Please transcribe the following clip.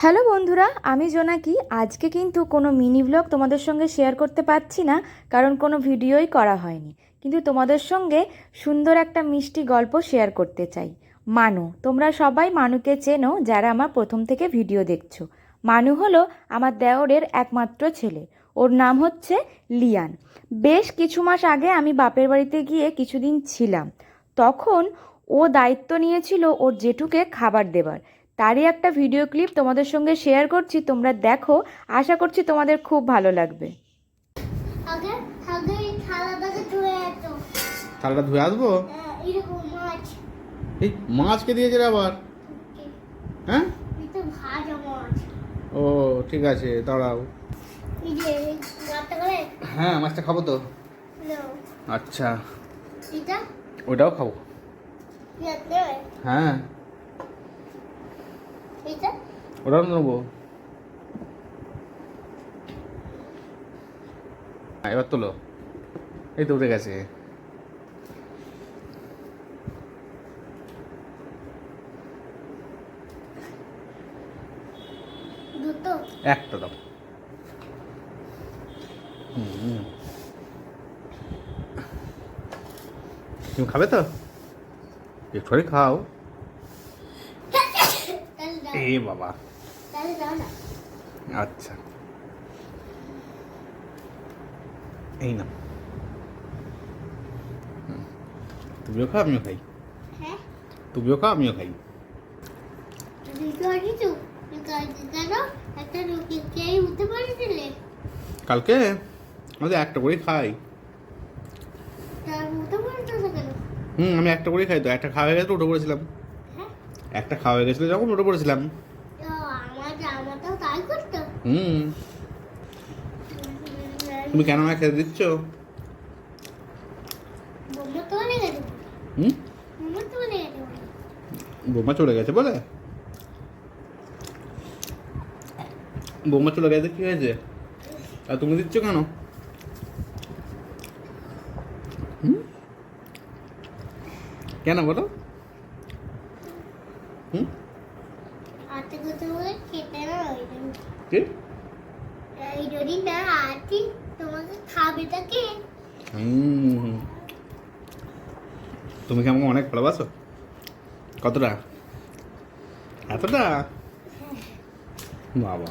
Hello বন্ধুরা, আমি জোনাকি। আজকে কিন্তু কোনো মিনি ব্লগ তোমাদের সঙ্গে শেয়ার করতে পারছি না, কারণ কোনো ভিডিওই করা হয়নি। কিন্তু তোমাদের সঙ্গে সুন্দর একটা মিষ্টি গল্প শেয়ার করতে চাই। মানু, তোমরা সবাই মানুকে চেনো যারা আমার প্রথম থেকে ভিডিও দেখছো। মানু হলো আমার দেওরের একমাত্র ছেলে। ওর নাম হচ্ছে লিয়ান। বেশ কিছু মাস আগে আমি বাপের বাড়িতে গিয়ে কিছুদিন ছিলাম। তখন ও দায়িত্ব নিয়েছিল ওর জেঠুকে খাবার দেবার। তারই একটা ভিডিও ক্লিপ তোমাদের সঙ্গে শেয়ার করছি, তোমরা দেখো। আশা করছি তোমাদের খুব ভালো লাগবে। আগে আগে থালাটাকে ধুয়ে আসতো। থালাটা ধুয়ে আসবো? এরকম মাছ। এই মাছকে দিয়েছে রে আবার? হ্যাঁ, এটা ভাজা মাছ। ও ঠিক আছে, দাঁড়াও। এই যে মাছটা করে হ্যাঁ, মাছটা খাবো তো। নাও। আচ্ছা, এটা ওটাও খাবো। এটা হ্যাঁ, এটা ওটাও নেবো। এবার তোলো। এই তো উঠে গেছে। দুটো একটা দাও। হুম, তুমি খাবে তো? একটু খাও। তাহলে দাও। এ বাবা, তাহলে দাও না। আচ্ছা এই না, তুমিও খাও আমিও খাই। হ্যাঁ, তুমিও খাও আমিও খাই। দুটো আছে তো। কেন একটা রুটি খেয়ে উঠতে পারছিলে? কালকে আমাদের একটা করেই খাই। তার উঠতে পারতো না কেন? আমি একটা করেই খাই তো। একটা খাওয়া হয়ে গেছে উঠে পড়েছিলাম। হ্যাঁ, একটা খাওয়া হয়ে গেছিলো যখন উঠে পড়েছিলাম। আমারটাও তাই করতো। তুমি কেন আমায় খেতে দিচ্ছ? বোমা তো অনেক আছে। হুম, বোমা তো অনেক আছে। বৌমা চলে গেছে বলে? বৌমা চলে গেছে কি হয়েছে? আর তুমি দিচ্ছ কেন? কেন বলো? আতে কথা বলে খেতে না ওই জন্য। কি? এই যদি না আতি তোমাকে খাবে তাকে। তুমি কি আমাকে অনেক ভালোবাসো? কতটা? এতটা? বাবা।